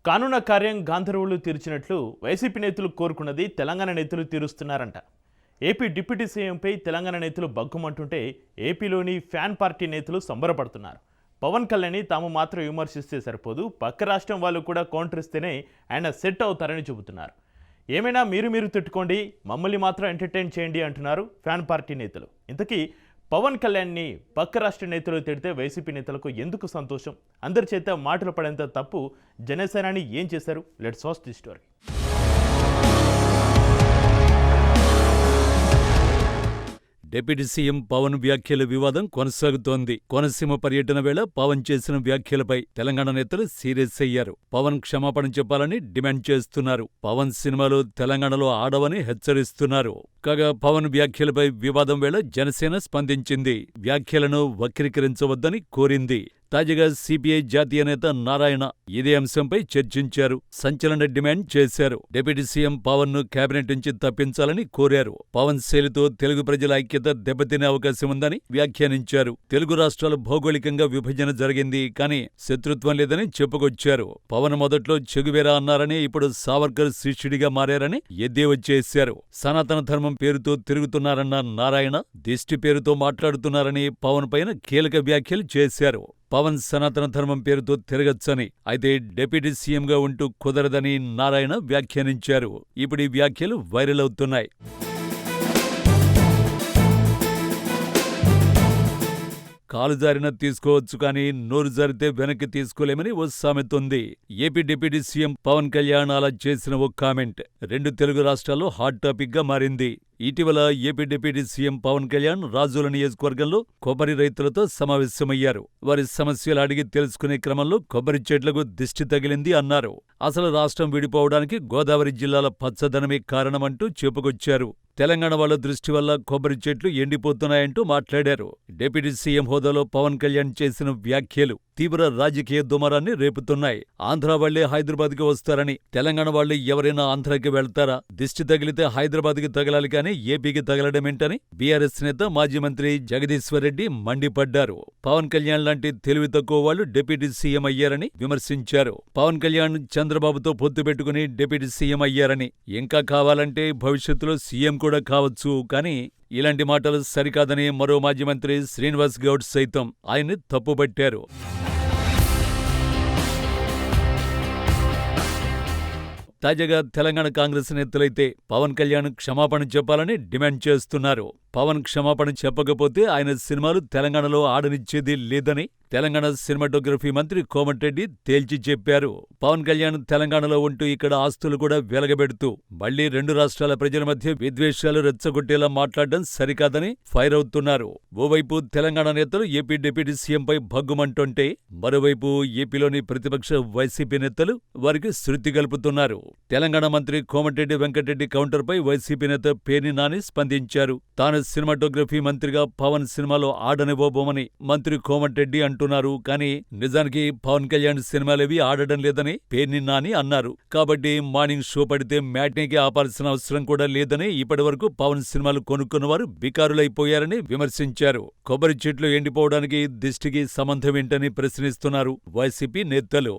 కానున్న కార్యం గాంధర్వులు తీర్చినట్లు వైసీపీ నేతలు కోరుకున్నది తెలంగాణ నేతలు తీరుస్తున్నారంట. ఏపీ డిప్యూటీ సీఎంపై తెలంగాణ నేతలు బగ్గుమంటుంటే ఏపీలోని ఫ్యాన్ పార్టీ నేతలు సంబరపడుతున్నారు. పవన్ కళ్యాణ్ని తాము మాత్రం విమర్శిస్తే సరిపోదు, పక్క రాష్ట్రం వాళ్ళు కూడా కౌంటర్ ఇస్తేనే ఆయన సెట్ అవుతారని చెబుతున్నారు. ఏమైనా మీరు తిట్టుకోండి, మమ్మల్ని మాత్రం ఎంటర్టైన్ చేయండి అంటున్నారు ఫ్యాన్ పార్టీ నేతలు. ఇంతకీ పవన్ కళ్యాణ్ని పక్క రాష్ట్ర నేతలు తిడితే వైసీపీ నేతలకు ఎందుకు సంతోషం? అందరి చేత మాటలు పడేంత తప్పు జనసేనాని ఏం చేశారు? Let's watch the story. Deputy CM Pawan వ్యాఖ్యల వివాదం కొనసాగుతోంది. కోనసీమ పర్యటన వేళ పవన్ చేసిన వ్యాఖ్యలపై తెలంగాణ నేతలు సీరియస్ అయ్యారు. పవన్ క్షమాపణ చెప్పాలని డిమాండ్ చేస్తున్నారు. పవన్ సినిమాలు తెలంగాణలో ఆడవని హెచ్చరిస్తున్నారు. కాగా పవన్ వ్యాఖ్యలపై వివాదం వేళ జనసేన స్పందించింది. వ్యాఖ్యలను వక్రీకరించవద్దని కోరింది. తాజాగా సిపిఐ జాతీయ నేత నారాయణ ఇదే అంశంపై చర్చించారు. సంచలన డిమాండ్ చేశారు. డిప్యూటీ సీఎం పవన్ ను కేబినెట్ నుంచి తప్పించాలని కోరారు. పవన్ శైలితో తెలుగు ప్రజల ఐక్యత దెబ్బతినే అవకాశం ఉందని వ్యాఖ్యానించారు. తెలుగు రాష్ట్రాలు భౌగోళికంగా విభజన జరిగింది, కానీ శత్రుత్వం లేదని చెప్పుకొచ్చారు. పవన్ మొదట్లో చెగువేరా అన్నారని, ఇప్పుడు సావర్కర్ శిష్యుడిగా మారారని ఎద్దేవా చేశారు. సనాతన ధర్మం పేరుతో తిరుగుతున్నారన్న నారాయణ దిష్టి పేరుతో మాట్లాడుతున్నారని పవన్ పైన కీలక వ్యాఖ్యలు చేశారు. పవన్ సనాతన ధర్మం పేరుతో తిరగచ్చని, అయితే డిప్యూటీ సీఎంగా ఉంటూ కుదరదని నారాయణ వ్యాఖ్యానించారు. ఇప్పుడు ఈ వ్యాఖ్యలు వైరల్ అవుతున్నాయి. కాలు జారిన తీసుకోవచ్చు, కానీ నోరు జారితే వెనక్కి తీసుకోలేమని ఓ సామెత ఉంది. AP deputy CM Pawan Kalyan అలా చేసిన ఓ కామెంట్ రెండు తెలుగు రాష్ట్రాల్లో హాట్ టాపిక్ గా మారింది. ఇటీవల AP deputy CM Pawan Kalyan Razole నియోజకవర్గంలో కొబ్బరి రైతులతో సమావేశమయ్యారు. వారి సమస్యలు అడిగి తెలుసుకునే క్రమంలో కొబ్బరి చెట్లకు దిష్టి తగిలింది అన్నారు. అసలు రాష్ట్రం విడిపోవడానికి గోదావరి జిల్లాల పచ్చదనమే కారణమంటూ చెప్పుకొచ్చారు. తెలంగాణ వాళ్ల దృష్టి వల్ల కొబ్బరి చెట్లు ఎండిపోతున్నాయంటూ మాట్లాడారు. డిప్యూటీ సీఎం హోదాలో పవన్ కళ్యాణ్ చేసిన వ్యాఖ్యలు తీవ్ర రాజకీయ దుమారాన్ని రేపుతున్నాయి. ఆంధ్ర వాళ్లే హైదరాబాద్కి వస్తారని, తెలంగాణ వాళ్లే ఎవరైనా ఆంధ్రాకి వెళ్తారా? దిష్టి తగిలితే హైదరాబాద్కి తగలాలి కానీ ఏపీకి తగలడమేంటని బీఆర్ఎస్ నేత మాజీ మంత్రి జగదీశ్వర్ రెడ్డి మండిపడ్డారు. పవన్ కళ్యాణ్ లాంటి తెలివి తక్కువ వాళ్లు డిప్యూటీ సీఎం అయ్యారని విమర్శించారు. పవన్ కళ్యాణ్ చంద్రబాబుతో పొత్తు పెట్టుకుని డిప్యూటీ సీఎం అయ్యారని, ఇంకా కావాలంటే భవిష్యత్తులో సీఎం కూడా కావచ్చు, కానీ ఇలాంటి మాటలు సరికాదని మరో మాజీ మంత్రి శ్రీనివాస్ గౌడ్ సైతం ఆయన్ని తప్పుపట్టారు. తాజాగా తెలంగాణ కాంగ్రెస్ నేతలైతే పవన్ కళ్యాణ్ క్షమాపణ చెప్పాలని డిమాండ్ చేస్తున్నారు. పవన్ క్షమాపణ చెప్పకపోతే ఆయన సినిమాలు తెలంగాణలో ఆడనిచ్చేది లేదని తెలంగాణ సినిమాటోగ్రఫీ మంత్రి కోమటిరెడ్డి తేల్చి చెప్పారు. పవన్ కళ్యాణ్ తెలంగాణలో ఉంటూ ఇక్కడ ఆస్తులు కూడా వెలగబెడుతూ మళ్లీ రెండు రాష్ట్రాల ప్రజల మధ్య విద్వేషాలు రెచ్చగొట్టేలా మాట్లాడడం సరికాదని ఫైర్ అవుతున్నారు. ఓవైపు తెలంగాణ నేతలు ఏపీ డిప్యూటీ సీఎంపై భగ్గుమంటుంటే, మరోవైపు ఏపీలోని ప్రతిపక్ష వైసీపీ నేతలు వారికి శృతి గలుపుతున్నారు. తెలంగాణ మంత్రి కోమటిరెడ్డి వెంకటరెడ్డి కౌంటర్పై వైసీపీ నేత పేర్ని నాని స్పందించారు. తాను సినిమాటోగ్రఫీ మంత్రిగా పవన్ సినిమాలో ఆడనివ్వబోమని మంత్రి కోమటిరెడ్డి అంటున్నారు, కానీ నిజానికి పవన్ కళ్యాణ్ సినిమాలేవి ఆడడం లేదని పేర్ని నాని అన్నారు. కాబట్టి మార్నింగ్ షో పడితే మ్యాట్నీకి ఆపాల్సిన అవసరం కూడా లేదని, ఇప్పటివరకు పవన్ సినిమాలు కొనుక్కున్నవారు బికారులైపోయారని విమర్శించారు. కొబ్బరి చెట్లు ఎండిపోవడానికి దిష్టికి సంబంధమేంటని ప్రశ్నిస్తున్నారు వైసీపీ నేతలు.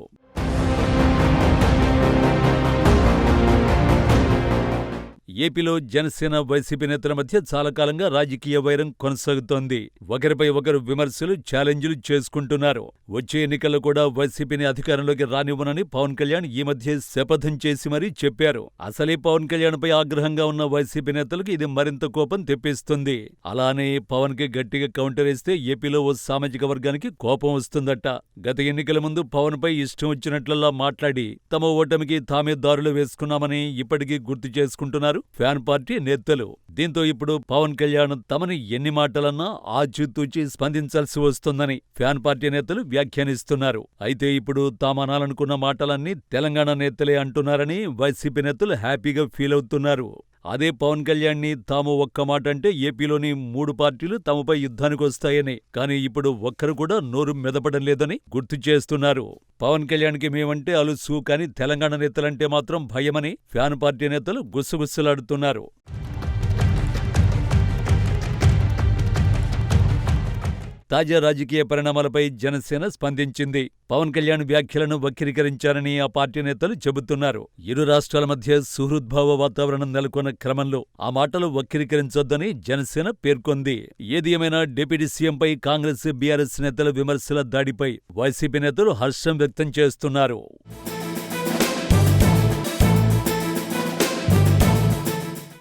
ఏపీలో జనసేన వైసీపీ నేతల మధ్య చాలా కాలంగా రాజకీయ వైరం కొనసాగుతోంది. ఒకరిపై ఒకరు విమర్శలు, ఛాలెంజ్లు చేసుకుంటున్నారు. వచ్చే ఎన్నికల్లో కూడా వైసీపీని అధికారంలోకి రానివ్వనని పవన్ కళ్యాణ్ ఈ మధ్య శపథం చేసి మరీ చెప్పారు. అసలే పవన్ కళ్యాణ్ పై ఆగ్రహంగా ఉన్న వైసీపీ నేతలకు ఇది మరింత కోపం తెప్పిస్తుంది. అలానే పవన్ కి గట్టిగా కౌంటర్ ఇస్తే ఏపీలో ఓ సామాజిక వర్గానికి కోపం వస్తుందట. గత ఎన్నికల ముందు పవన్ పై ఇష్టం వచ్చినట్లలా మాట్లాడి తమ ఓటమికి తామే దారులు వేసుకున్నామని ఇప్పటికీ గుర్తు చేసుకుంటున్నారు ఫ్యాన్ పార్టీ నేతలు. దీంతో ఇప్పుడు పవన్ కళ్యాణ్ తమని ఎన్ని మాటలన్నా ఆచితూచి స్పందించాల్సి వస్తుందని ఫ్యాన్ పార్టీ నేతలు వ్యాఖ్యానిస్తున్నారు. అయితే ఇప్పుడు తామనాలనుకున్న మాటలన్నీ తెలంగాణ నేతలే అంటున్నారని వైసీపీ నేతలు హ్యాపీగా ఫీల్ అవుతున్నారు. అదే పవన్ కళ్యాణ్ని తాము ఒక్క మాట అంటే ఏపీలోని 3 పార్టీలు తమపై యుద్ధానికి వస్తాయని, కానీ ఇప్పుడు ఒక్కరు కూడా నోరు మెదపడం లేదని గుర్తు చేస్తున్నారు. పవన్ కళ్యాణ్కి మేమంటే అలుసు, కానీ తెలంగాణ నేతలంటే మాత్రం భయమని ఫ్యాన్ పార్టీ నేతలు గుసగుసలాడుతున్నారు. తాజా రాజకీయ పరిణామాలపై జనసేన స్పందించింది. పవన్ కళ్యాణ్ వ్యాఖ్యలను వక్రీకరించారని ఆ పార్టీ నేతలు చెబుతున్నారు. ఇరు రాష్ట్రాల మధ్య సుహృద్భావ వాతావరణం నెలకొన్న క్రమంలో ఆ మాటలు వక్రీకరించొద్దని జనసేన పేర్కొంది. ఏది ఏమైనా డిప్యూటీ సీఎంపై కాంగ్రెస్, బీఆర్ఎస్ నేతల విమర్శల దాడిపై వైసీపీ నేతలు హర్షం వ్యక్తం చేస్తున్నారు.